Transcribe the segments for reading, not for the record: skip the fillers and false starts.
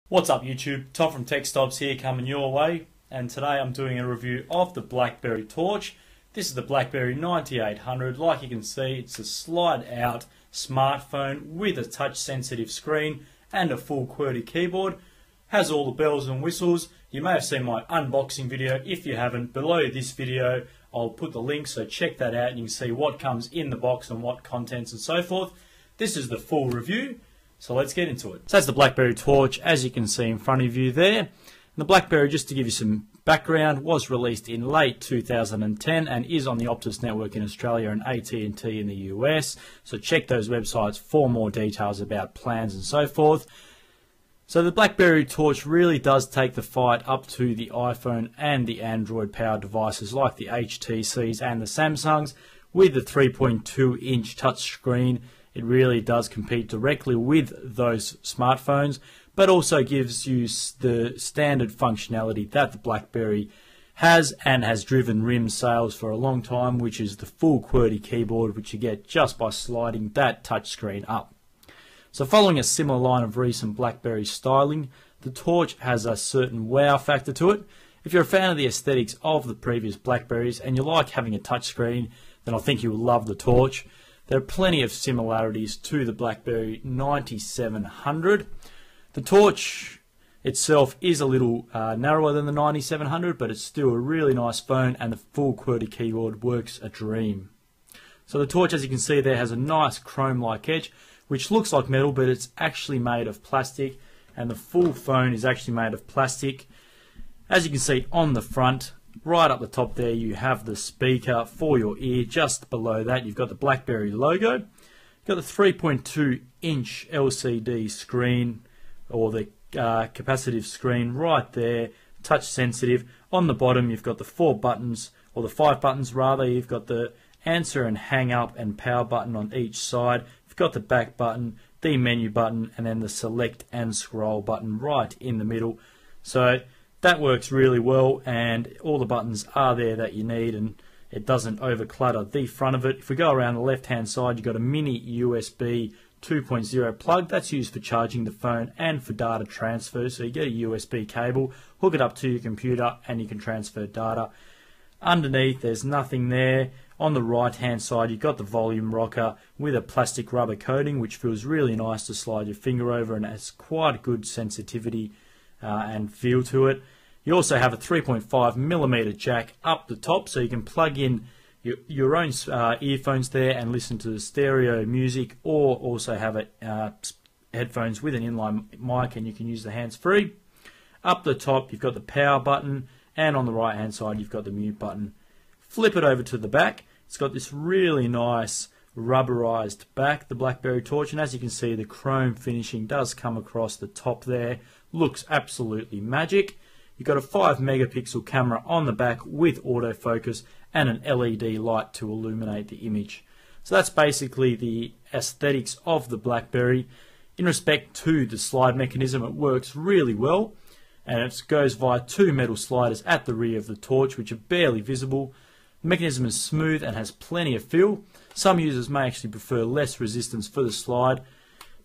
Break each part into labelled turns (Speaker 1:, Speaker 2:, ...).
Speaker 1: What's up YouTube, Tom from TechStobs here coming your way, and today I'm doing a review of the Blackberry Torch. This is the Blackberry 9800. Like you can see, it's a slide out smartphone with a touch sensitive screen and a full QWERTY keyboard. Has all the bells and whistles. You may have seen my unboxing video. If you haven't, below this video I'll put the link, so check that out and you can see what comes in the box and what contents and so forth. This is the full review. So let's get into it. So that's the Blackberry Torch, as you can see in front of you there. And the Blackberry, just to give you some background, was released in late 2010 and is on the Optus network in Australia and AT&T in the US. So check those websites for more details about plans and so forth. So the Blackberry Torch really does take the fight up to the iPhone and the Android powered devices like the HTCs and the Samsungs. With the 3.2-inch touchscreen, it really does compete directly with those smartphones, but also gives you the standard functionality that the Blackberry has and has driven RIM sales for a long time, which is the full QWERTY keyboard, which you get just by sliding that touchscreen up. So following a similar line of recent Blackberry styling, the Torch has a certain wow factor to it. If you're a fan of the aesthetics of the previous Blackberries and you like having a touchscreen, then I think you will love the Torch. There are plenty of similarities to the Blackberry 9700. The Torch itself is a little narrower than the 9700, but it's still a really nice phone, and the full QWERTY keyboard works a dream. So the Torch, as you can see there, has a nice chrome-like edge, which looks like metal, but it's actually made of plastic, and the full phone is actually made of plastic. As you can see on the front, right up the top there, you have the speaker for your ear. Just below that, you've got the Blackberry logo. You've got the 3.2-inch LCD screen, or the capacitive screen right there, touch sensitive. On the bottom, you've got the 4 buttons, or the 5 buttons rather. You've got the answer and hang up and power button on each side. You've got the back button, the menu button, and then the select and scroll button right in the middle. So that works really well, and all the buttons are there that you need, and it doesn't overclutter the front of it. If we go around the left hand side, you've got a mini USB 2.0 plug. That's used for charging the phone and for data transfer. So you get a USB cable, hook it up to your computer, and you can transfer data. Underneath, there's nothing there. On the right hand side, you've got the volume rocker with a plastic rubber coating, which feels really nice to slide your finger over, and has quite good sensitivity and feel to it. You also have a 3.5mm jack up the top, so you can plug in your own earphones there and listen to the stereo music, or also have headphones with an inline mic, and you can use the hands-free. Up the top, you've got the power button, and on the right hand side, you've got the mute button. Flip it over to the back. It's got this really nice rubberized back, the Blackberry Torch, and as you can see, the chrome finishing does come across the top there. Looks absolutely magic. You've got a 5-megapixel camera on the back with autofocus and an LED light to illuminate the image. So that's basically the aesthetics of the Blackberry. In respect to the slide mechanism, it works really well, and it goes via 2 metal sliders at the rear of the Torch, which are barely visible. The mechanism is smooth and has plenty of feel. Some users may actually prefer less resistance for the slide,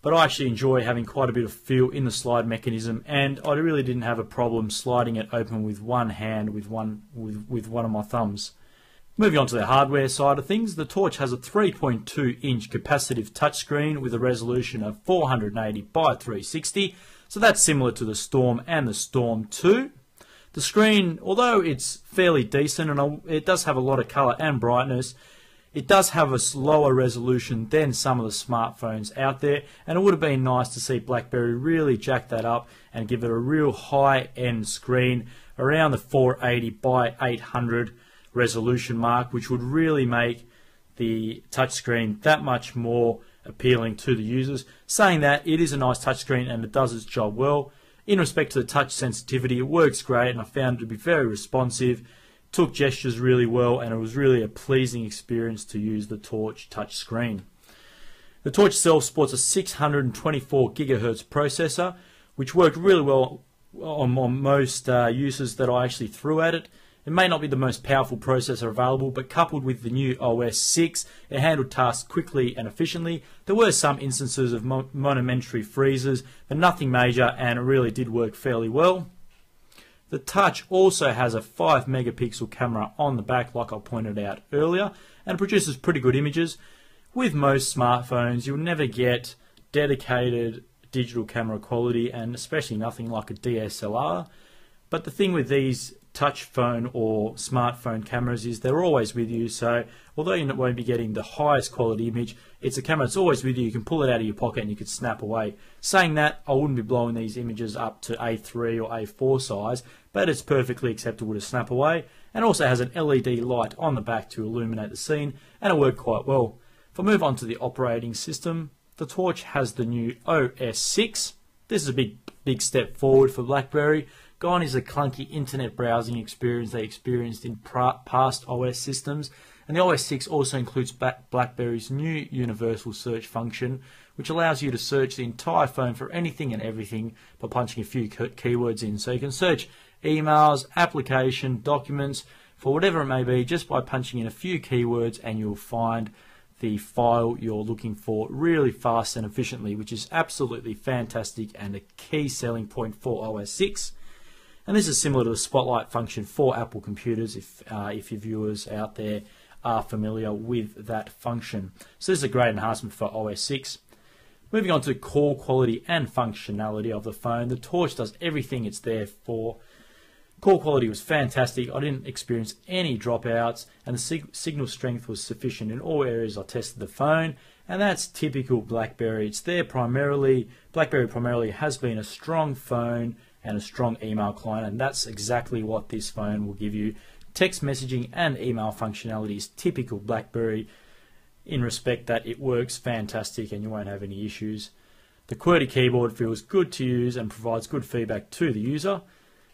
Speaker 1: but I actually enjoy having quite a bit of feel in the slide mechanism, and I really didn't have a problem sliding it open with one hand, with one of my thumbs. Moving on to the hardware side of things, the Torch has a 3.2-inch capacitive touchscreen with a resolution of 480 by 360, so that's similar to the Storm and the Storm 2. The screen, although it's fairly decent and it does have a lot of colour and brightness, it does have a lower resolution than some of the smartphones out there, and it would have been nice to see Blackberry really jack that up and give it a real high-end screen around the 480 by 800 resolution mark, which would really make the touchscreen that much more appealing to the users. Saying that, it is a nice touchscreen and it does its job well. In respect to the touch sensitivity, it works great, and I found it to be very responsive. Took gestures really well, and it was really a pleasing experience to use the Torch touchscreen. The Torch itself sports a 624 GHz processor, which worked really well on most uses that I actually threw at it. It may not be the most powerful processor available, but coupled with the new OS 6, it handled tasks quickly and efficiently. There were some instances of momentary freezes, but nothing major, and it really did work fairly well. The Touch also has a 5 megapixel camera on the back, like I pointed out earlier, and produces pretty good images. With most smartphones, you'll never get dedicated digital camera quality, and especially nothing like a DSLR. But the thing with these touch phone or smartphone cameras is they're always with you, so although you won't be getting the highest quality image, it's a camera that's always with you. You can pull it out of your pocket and you can snap away. Saying that, I wouldn't be blowing these images up to A3 or A4 size, but it's perfectly acceptable to snap away, and also has an LED light on the back to illuminate the scene, and it worked quite well. If I move on to the operating system, the Torch has the new OS 6. This is a big step forward for BlackBerry. Gone is the clunky internet browsing experience they experienced in past OS systems, and the OS 6 also includes BlackBerry's new universal search function, which allows you to search the entire phone for anything and everything by punching a few keywords in. So you can search emails, application, documents, for whatever it may be, just by punching in a few keywords, and you'll find the file you're looking for really fast and efficiently, which is absolutely fantastic and a key selling point for OS 6. And this is similar to the Spotlight function for Apple computers, if your viewers out there are familiar with that function. So this is a great enhancement for OS 6. Moving on to call quality and functionality of the phone, the Torch does everything it's there for. Call quality was fantastic. I didn't experience any dropouts, and the signal strength was sufficient in all areas I tested the phone, and that's typical BlackBerry. It's there primarily. BlackBerry primarily has been a strong phone and a strong email client, and that's exactly what this phone will give you. Text messaging and email functionality is typical BlackBerry in respect that it works fantastic and you won't have any issues. The QWERTY keyboard feels good to use and provides good feedback to the user,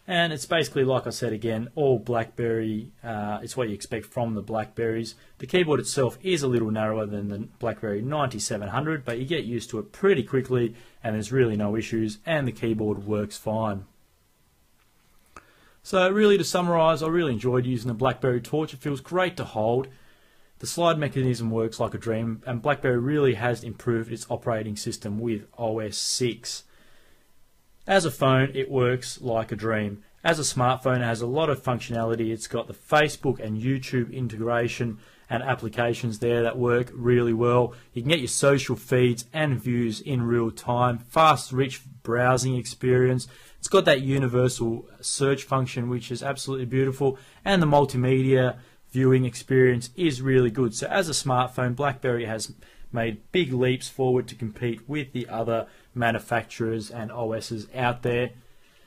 Speaker 1: and it's basically, like I said again, all BlackBerry. It's what you expect from the BlackBerries. The keyboard itself is a little narrower than the BlackBerry 9700, but you get used to it pretty quickly and there's really no issues, and the keyboard works fine. So really, to summarise, I really enjoyed using the BlackBerry Torch. It feels great to hold. The slide mechanism works like a dream, and BlackBerry really has improved its operating system with OS 6. As a phone, it works like a dream. As a smartphone, it has a lot of functionality. It's got the Facebook and YouTube integration and applications there that work really well. You can get your social feeds and views in real time. Fast, rich browsing experience. It's got that universal search function, which is absolutely beautiful, and the multimedia viewing experience is really good. So as a smartphone, BlackBerry has made big leaps forward to compete with the other manufacturers and OSs out there.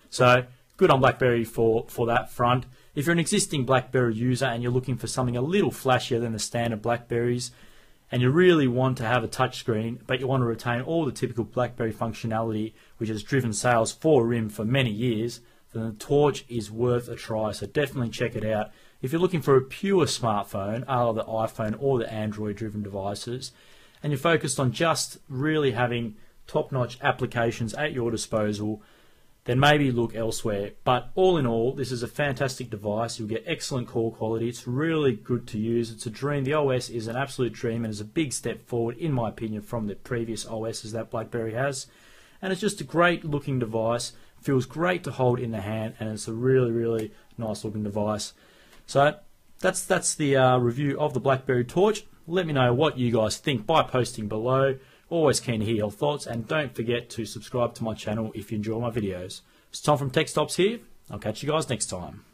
Speaker 1: So good on BlackBerry for that front. If you're an existing BlackBerry user and you're looking for something a little flashier than the standard BlackBerries, and you really want to have a touchscreen, but you want to retain all the typical BlackBerry functionality which has driven sales for RIM for many years, then the Torch is worth a try. So definitely check it out. If you're looking for a pure smartphone, either the iPhone or the Android driven devices, and you're focused on just really having top-notch applications at your disposal, then maybe look elsewhere. But all in all, this is a fantastic device. You'll get excellent call quality. It's really good to use. It's a dream. The OS is an absolute dream and is a big step forward, in my opinion, from the previous OSs that BlackBerry has. And it's just a great looking device. Feels great to hold in the hand, and it's a really, really nice looking device. So that's the review of the BlackBerry Torch. Let me know what you guys think by posting below. Always keen to hear your thoughts, and don't forget to subscribe to my channel if you enjoy my videos. It's Tom from TechStops here. I'll catch you guys next time.